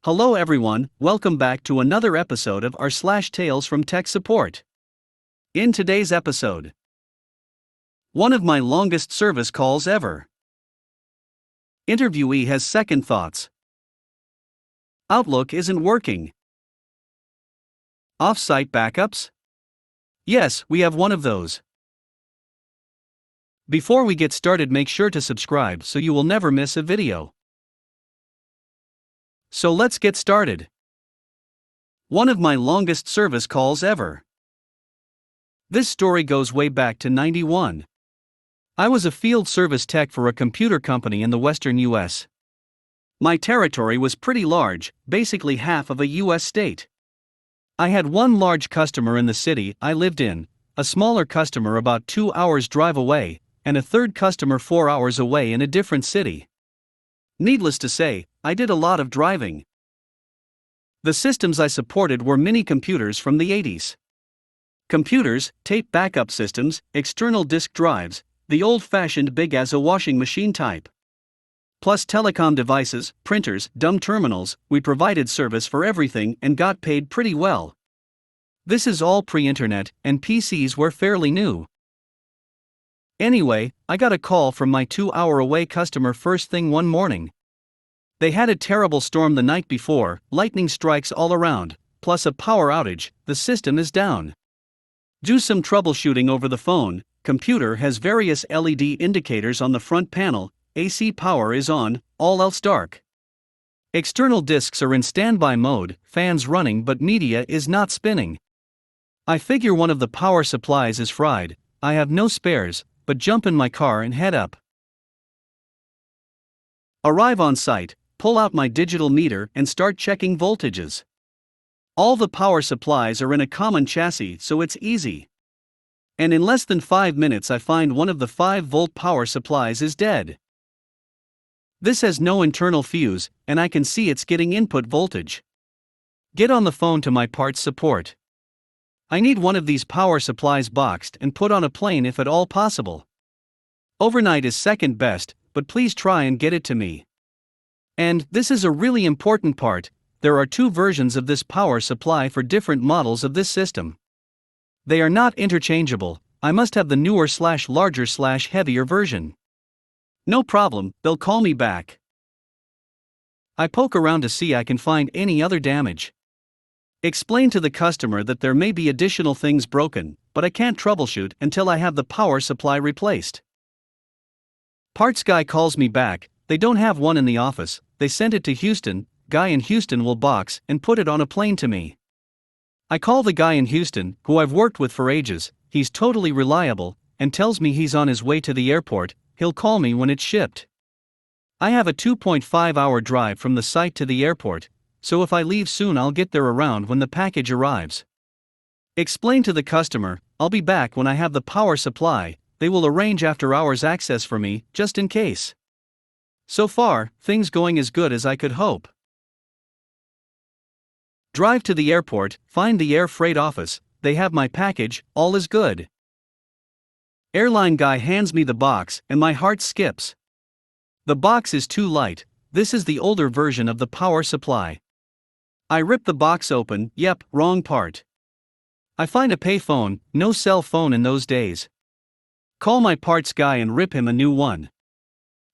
Hello everyone, welcome back to another episode of r/slash Tales from Tech Support. In today's episode, one of my longest service calls ever. Interviewee has second thoughts. Outlook isn't working. Off-site backups? Yes, we have one of those. Before we get started, make sure to subscribe so you will never miss a video. So let's get started. One of my longest service calls ever. This story goes way back to '91. I was a field service tech for a computer company in the western US. My territory was pretty large, basically half of a US state. I had one large customer in the city I lived in, a smaller customer about 2 hours drive away, and a third customer 4 hours away in a different city. Needless to say, I did a lot of driving. The systems I supported were mini computers from the '80s. Computers, tape backup systems, external disk drives, the old-fashioned big as a washing machine type. Plus telecom devices, printers, dumb terminals. We provided service for everything and got paid pretty well. This is all pre-internet, and PCs were fairly new. Anyway, I got a call from my 2-hour-away customer first thing one morning. They had a terrible storm the night before, lightning strikes all around, plus a power outage, the system is down. Do some troubleshooting over the phone. Computer has various LED indicators on the front panel, AC power is on, all else dark. External disks are in standby mode, fans running but media is not spinning. I figure one of the power supplies is fried. I have no spares, but jump in my car and head up. Arrive on site, pull out my digital meter and start checking voltages. All the power supplies are in a common chassis, so it's easy. And in less than 5 minutes I find one of the 5-volt power supplies is dead. This has no internal fuse, and I can see it's getting input voltage. Get on the phone to my parts support. I need one of these power supplies boxed and put on a plane if at all possible. Overnight is second best, but please try and get it to me. And, this is a really important part, there are 2 versions of this power supply for different models of this system. They are not interchangeable. I must have the newer/larger/heavier version. No problem, they'll call me back. I poke around to see I can find any other damage. Explain to the customer that there may be additional things broken, but I can't troubleshoot until I have the power supply replaced. Parts guy calls me back. They don't have one in the office, they sent it to Houston. Guy in Houston will box and put it on a plane to me. I call the guy in Houston, who I've worked with for ages. He's totally reliable, and tells me he's on his way to the airport. He'll call me when it's shipped. I have a 2.5-hour drive from the site to the airport, so if I leave soon I'll get there around when the package arrives. Explain to the customer, I'll be back when I have the power supply. They will arrange after-hours access for me, just in case. So far, things going as good as I could hope. Drive to the airport, find the air freight office. They have my package, all is good. Airline guy hands me the box, and my heart skips. The box is too light. This is the older version of the power supply. I rip the box open. Yep, wrong part. I find a payphone, no cell phone in those days. Call my parts guy and rip him a new one.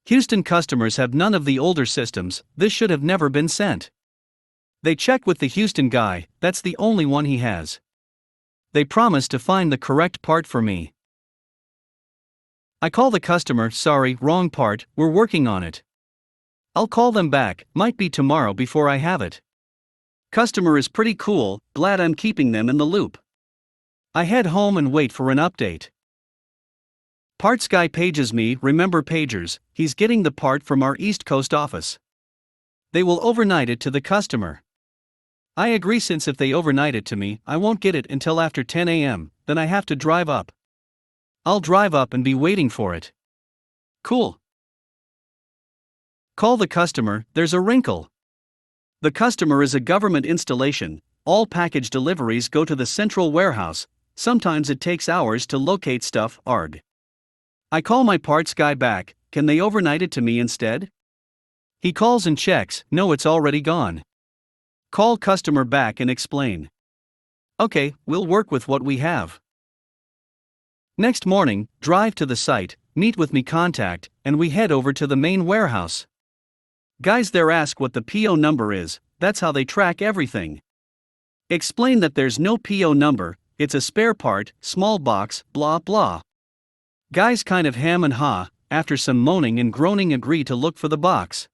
Houston customers have none of the older systems. This should have never been sent. They check with the Houston guy, that's the only one he has. They promise to find the correct part for me. I call the customer, sorry, wrong part, we're working on it. I'll call them back, might be tomorrow before I have it. Customer is pretty cool, glad I'm keeping them in the loop. I head home and wait for an update. Parts guy pages me, remember pagers, he's getting the part from our East Coast office. They will overnight it to the customer. I agree, since if they overnight it to me, I won't get it until after 10 a.m., then I have to drive up. I'll drive up and be waiting for it. Cool. Call the customer, there's a wrinkle. The customer is a government installation, all package deliveries go to the central warehouse, sometimes it takes hours to locate stuff, arg. I call my parts guy back, can they overnight it to me instead? He calls and checks, no, it's already gone. Call customer back and explain. Okay, we'll work with what we have. Next morning, drive to the site, meet with me contact, and we head over to the main warehouse. Guys there ask what the PO number is, that's how they track everything. Explain that there's no PO number, it's a spare part, small box, blah blah. Guys kind of ham and ha, after some moaning and groaning agree to look for the box.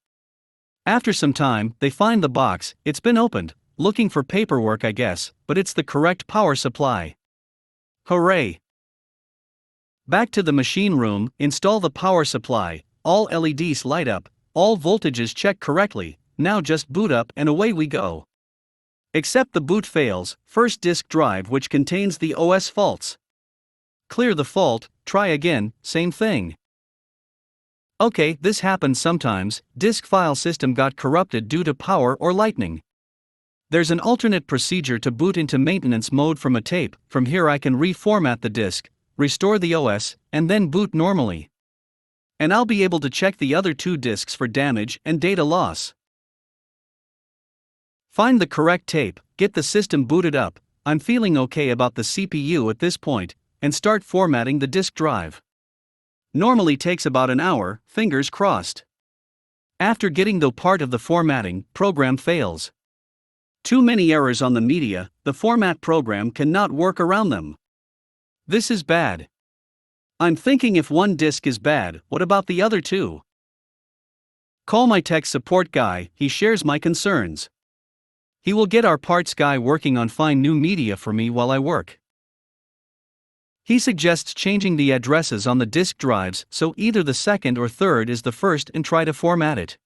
After some time, they find the box, it's been opened, looking for paperwork I guess, but it's the correct power supply. Hooray! Back to the machine room, install the power supply, all LEDs light up, all voltages check correctly, now just boot up and away we go. Except the boot fails, first disk drive which contains the OS faults. Clear the fault, try again, same thing. Okay, this happens sometimes, disk file system got corrupted due to power or lightning. There's an alternate procedure to boot into maintenance mode from a tape, from here I can reformat the disk, restore the OS, and then boot normally. And I'll be able to check the other two disks for damage and data loss. Find the correct tape, get the system booted up, I'm feeling okay about the CPU at this point, and start formatting the disk drive. Normally takes about an hour, fingers crossed. After getting the part of the formatting, program fails. Too many errors on the media, the format program cannot work around them. This is bad. I'm thinking if one disk is bad, what about the other two? Call my tech support guy, he shares my concerns. He will get our parts guy working on find new media for me while I work. He suggests changing the addresses on the disk drives so either the second or third is the first and try to format it.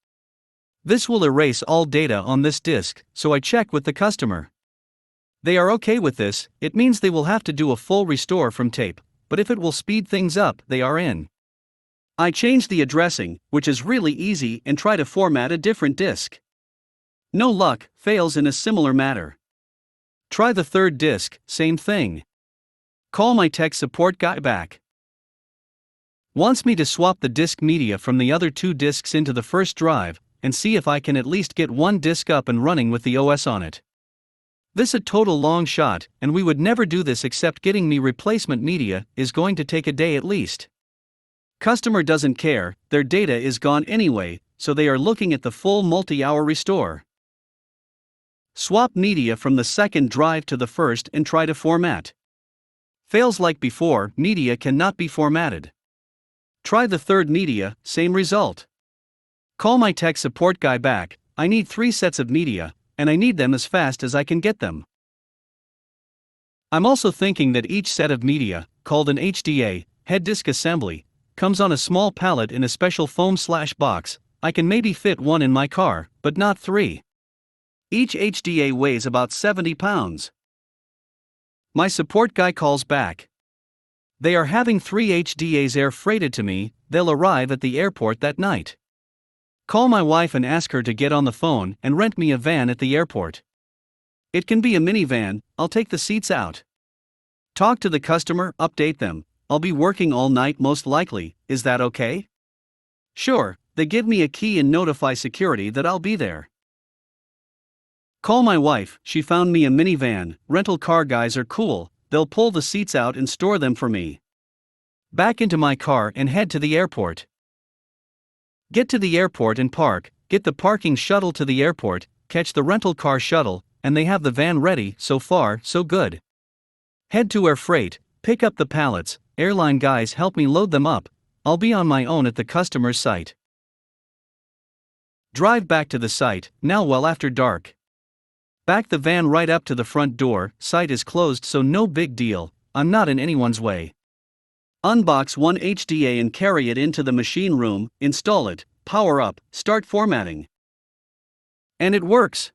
This will erase all data on this disk, so I check with the customer. They are okay with this, it means they will have to do a full restore from tape, but if it will speed things up, they are in. I change the addressing, which is really easy, and try to format a different disk. No luck, fails in a similar matter. Try the third disk, same thing. Call my tech support guy back. Wants me to swap the disk media from the other two disks into the first drive, and see if I can at least get one disk up and running with the OS on it. This a total long shot, and we would never do this except getting me replacement media is going to take a day at least. Customer doesn't care, their data is gone anyway, so they are looking at the full multi-hour restore. Swap media from the second drive to the first and try to format. Fails like before, media cannot be formatted. Try the third media, same result. Call my tech support guy back, I need 3 sets of media, and I need them as fast as I can get them. I'm also thinking that each set of media, called an HDA, head disk assembly, comes on a small pallet in a special foam/box, I can maybe fit one in my car, but not 3. Each HDA weighs about 70 pounds. My support guy calls back. They are having 3 HDAs air freighted to me, they'll arrive at the airport that night. Call my wife and ask her to get on the phone and rent me a van at the airport. It can be a minivan, I'll take the seats out. Talk to the customer, update them, I'll be working all night most likely, is that okay? Sure, they give me a key and notify security that I'll be there. Call my wife, she found me a minivan, rental car guys are cool, they'll pull the seats out and store them for me. Back into my car and head to the airport. Get to the airport and park, get the parking shuttle to the airport, catch the rental car shuttle, and they have the van ready, so far, so good. Head to air freight, pick up the pallets, airline guys help me load them up, I'll be on my own at the customer's site. Drive back to the site, now well after dark. Back the van right up to the front door, site is closed so no big deal, I'm not in anyone's way. Unbox one HDA and carry it into the machine room, install it, power up, start formatting. And it works.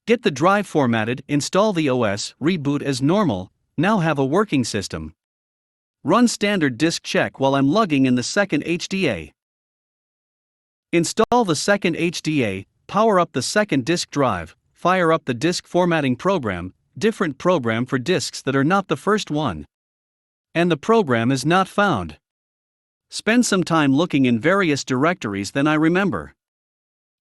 Get the drive formatted, install the OS, reboot as normal, now have a working system. Run standard disk check while I'm lugging in the second HDA. Install the second HDA, power up the second disk drive, fire up the disk formatting program, different program for disks that are not the first one. And the program is not found. Spend some time looking in various directories, then I remember.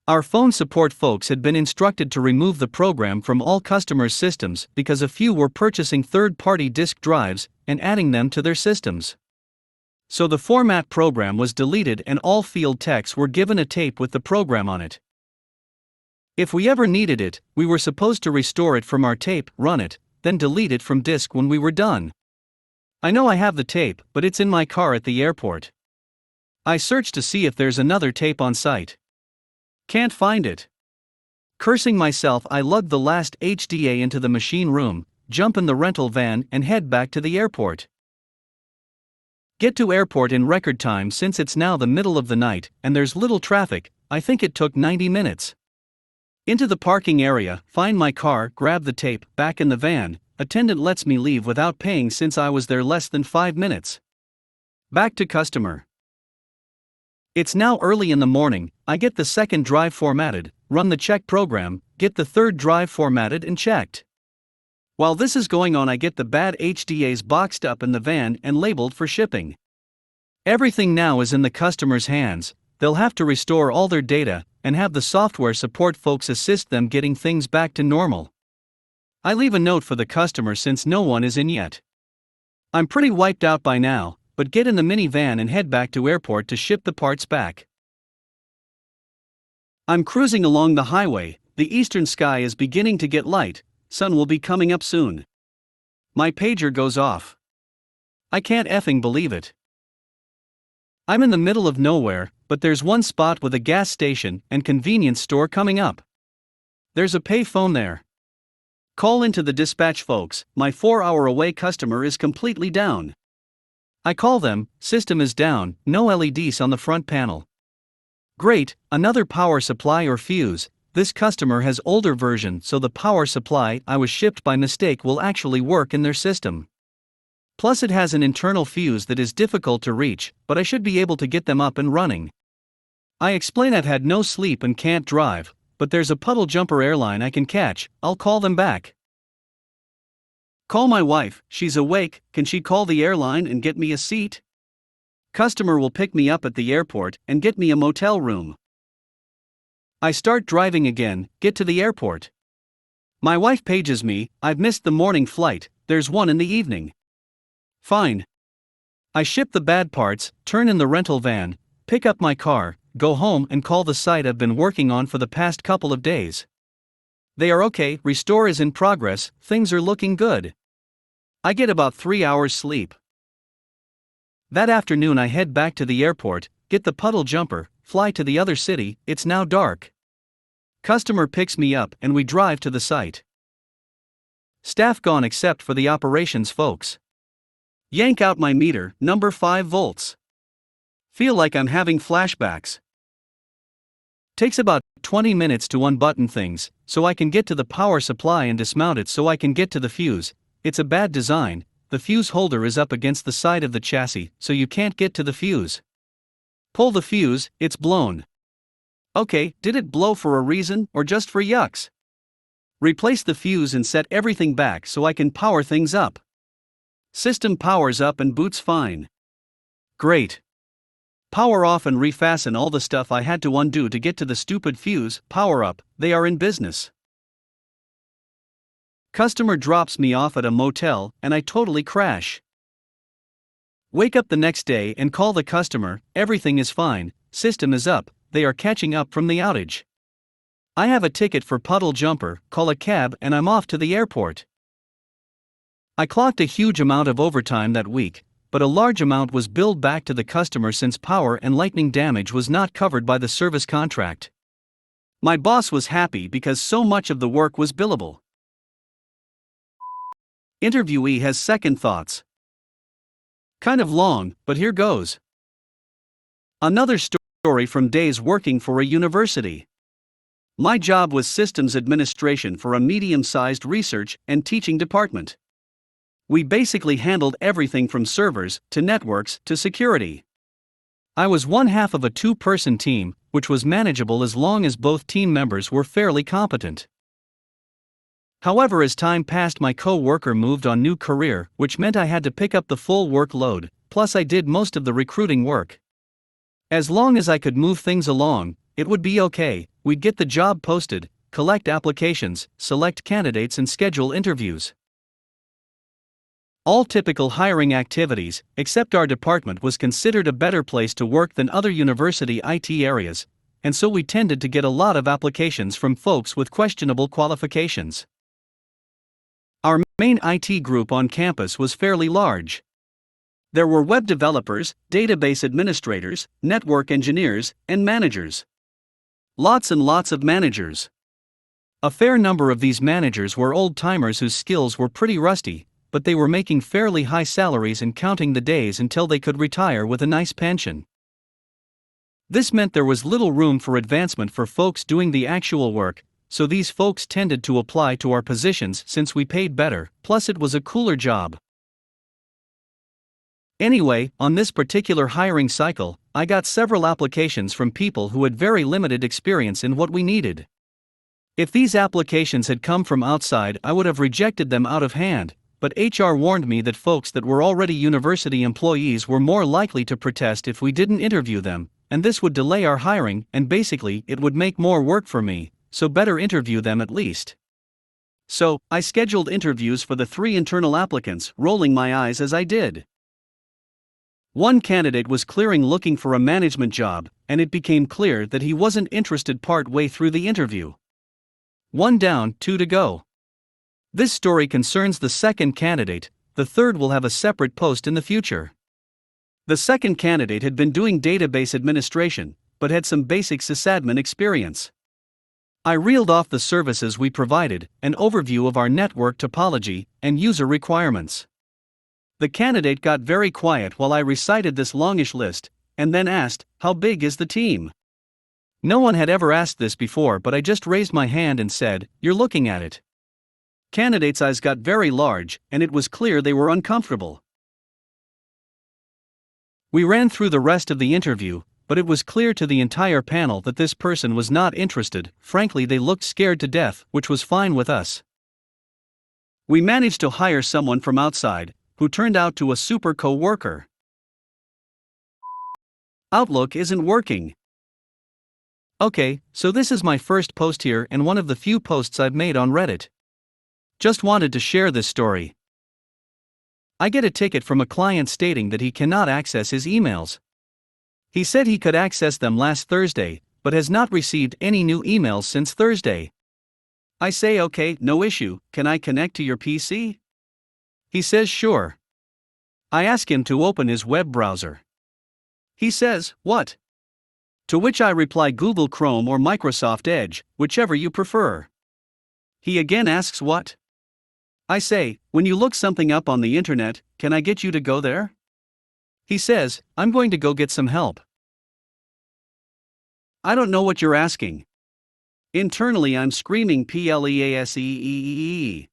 Our phone support folks had been instructed to remove the program from all customers' systems because a few were purchasing third-party disk drives and adding them to their systems. So the format program was deleted and all field techs were given a tape with the program on it. If we ever needed it, we were supposed to restore it from our tape, run it, then delete it from disk when we were done. I know I have the tape, but it's in my car at the airport. I searched to see if there's another tape on site. Can't find it. Cursing myself, I lug the last HDA into the machine room, jump in the rental van and head back to the airport. Get to airport in record time since it's now the middle of the night and there's little traffic. I think it took 90 minutes. Into the parking area, find my car, grab the tape, back in the van. Attendant lets me leave without paying since I was there less than 5 minutes. Back to customer. It's now early in the morning. I get the second drive formatted, run the check program, get the third drive formatted and checked. While this is going on, I get the bad HDAs boxed up in the van and labeled for shipping. Everything now is in the customer's hands. They'll have to restore all their data and have the software support folks assist them getting things back to normal. I leave a note for the customer since no one is in yet. I'm pretty wiped out by now, but get in the minivan and head back to airport to ship the parts back. I'm cruising along the highway. The eastern sky is beginning to get light. Sun will be coming up soon. My pager goes off. I can't effing believe it. I'm in the middle of nowhere, but there's one spot with a gas station and convenience store coming up. There's a pay phone there. Call into the dispatch folks. My 4-hour-away customer is completely down. I call them, system is down, no LEDs on the front panel. Great, another power supply or fuse. This customer has older version, so the power supply I was shipped by mistake will actually work in their system. Plus it has an internal fuse that is difficult to reach, but I should be able to get them up and running. I explain I've had no sleep and can't drive, but there's a puddle jumper airline I can catch. I'll call them back. Call my wife, she's awake. Can she call the airline and get me a seat? Customer will pick me up at the airport and get me a motel room. I start driving again, get to the airport. My wife pages me, I've missed the morning flight, there's one in the evening. Fine. I ship the bad parts, turn in the rental van, pick up my car, go home and call the site I've been working on for the past couple of days. They are okay, restore is in progress, things are looking good. I get about 3 hours sleep. That afternoon I head back to the airport, get the puddle jumper, fly to the other city. It's now dark. Customer picks me up and we drive to the site. Staff gone except for the operations folks. Yank out my meter, number 5 volts. Feel like I'm having flashbacks. Takes about 20 minutes to unbutton things, so I can get to the power supply and dismount it so I can get to the fuse. It's a bad design, the fuse holder is up against the side of the chassis, so you can't get to the fuse. Pull the fuse, it's blown. Okay, did it blow for a reason or just for yucks? Replace the fuse and set everything back so I can power things up. System powers up and boots fine. Great. Power off and refasten all the stuff I had to undo to get to the stupid fuse. Power up, they are in business. Customer drops me off at a motel and I totally crash. Wake up the next day and call the customer, everything is fine, system is up, they are catching up from the outage. I have a ticket for puddle jumper, call a cab and I'm off to the airport. I clocked a huge amount of overtime that week, but a large amount was billed back to the customer since power and lightning damage was not covered by the service contract. My boss was happy because so much of the work was billable. Interviewee has second thoughts. Kind of long, but here goes. Another story from days working for a university. My job was systems administration for a medium-sized research and teaching department. We basically handled everything from servers to networks to security. I was one half of a 2-person team, which was manageable as long as both team members were fairly competent. However, as time passed, my co-worker moved on new career, which meant I had to pick up the full workload, plus I did most of the recruiting work. As long as I could move things along, it would be okay. We'd get the job posted, collect applications, select candidates, and schedule interviews. All typical hiring activities, except our department was considered a better place to work than other university IT areas, and so we tended to get a lot of applications from folks with questionable qualifications. Our main IT group on campus was fairly large. There were web developers, database administrators, network engineers, and managers. Lots and lots of managers. A fair number of these managers were old-timers whose skills were pretty rusty, but they were making fairly high salaries and counting the days until they could retire with a nice pension. This meant there was little room for advancement for folks doing the actual work, so these folks tended to apply to our positions since we paid better, plus it was a cooler job. Anyway, on this particular hiring cycle, I got several applications from people who had very limited experience in what we needed. If these applications had come from outside, I would have rejected them out of hand, but HR warned me that folks that were already university employees were more likely to protest if we didn't interview them, and this would delay our hiring, and basically it would make more work for me, so better interview them at least. So, I scheduled interviews for the 3 internal applicants, rolling my eyes as I did. One candidate was clearing looking for a management job, and it became clear that he wasn't interested part way through the interview. 1 down, 2 to go. This story concerns the second candidate. The third will have a separate post in the future. The second candidate had been doing database administration, but had some basic sysadmin experience. I reeled off the services we provided, an overview of our network topology, and user requirements. The candidate got very quiet while I recited this longish list, and then asked, "How big is the team?" No one had ever asked this before, but I just raised my hand and said, "You're looking at it." Candidates' eyes got very large, and it was clear they were uncomfortable. We ran through the rest of the interview, but it was clear to the entire panel that this person was not interested. Frankly, they looked scared to death, which was fine with us. We managed to hire someone from outside, who turned out to a super co-worker. Outlook isn't working. Okay, so this is my first post here and one of the few posts I've made on Reddit. Just wanted to share this story. I get a ticket from a client stating that he cannot access his emails. He said he could access them last Thursday, but has not received any new emails since Thursday. I say, "Okay, no issue, can I connect to your PC?" He says sure. I ask him to open his web browser. He says, "What?" To which I reply, "Google Chrome or Microsoft Edge, whichever you prefer." He again asks what? I say, "When you look something up on the internet, can I get you to go there?" He says, "I'm going to go get some help." I don't know what you're asking. Internally I'm screaming pleaseeee.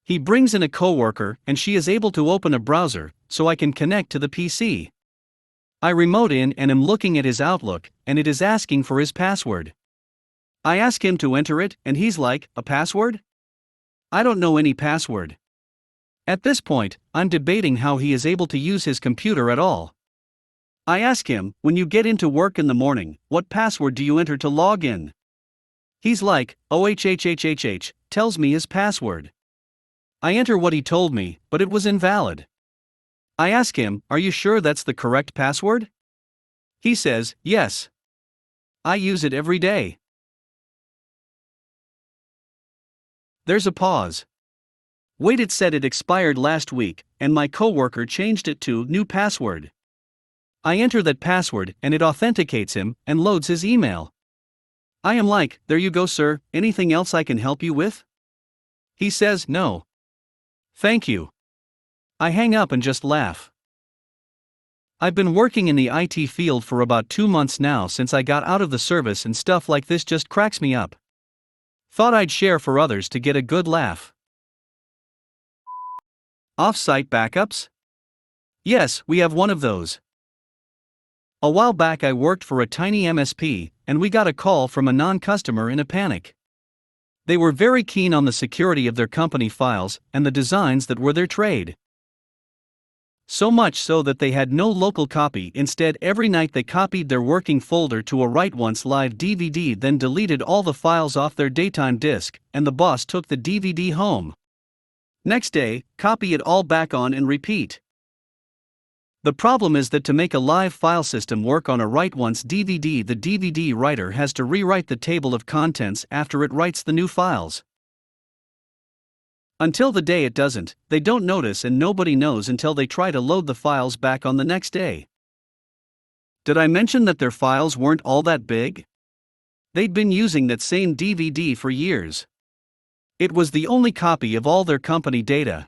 He brings in a coworker and she is able to open a browser, so I can connect to the PC. I remote in and am looking at his Outlook, and it is asking for his password. I ask him to enter it, and he's like, "A password? I don't know any password." At this point, I'm debating how he is able to use his computer at all. I ask him, "When you get into work in the morning, what password do you enter to log in?" He's like, "OHHHHH," tells me his password. I enter what he told me, but it was invalid. I ask him, "Are you sure that's the correct password?" He says, "Yes. I use it every day." There's a pause. Wait, it said it expired last week, and my coworker changed it to new password. I enter that password and it authenticates him and loads his email. I am like, "There you go, sir, anything else I can help you with?" He says, "No. Thank you." I hang up and just laugh. I've been working in the IT field for about 2 months now since I got out of the service, and stuff like this just cracks me up. Thought I'd share for others to get a good laugh. Off-site backups? Yes, we have one of those. A while back I worked for a tiny MSP, and we got a call from a non-customer in a panic. They were very keen on the security of their company files and the designs that were their trade. So much so that they had no local copy. Instead, every night they copied their working folder to a write once live DVD, then deleted all the files off their daytime disk, and the boss took the DVD home. Next day, copy it all back on and repeat. The problem is that to make a live file system work on a write once DVD, the DVD writer has to rewrite the table of contents after it writes the new files. Until the day it doesn't, they don't notice, and nobody knows until they try to load the files back on the next day. Did I mention that their files weren't all that big? They'd been using that same DVD for years. It was the only copy of all their company data.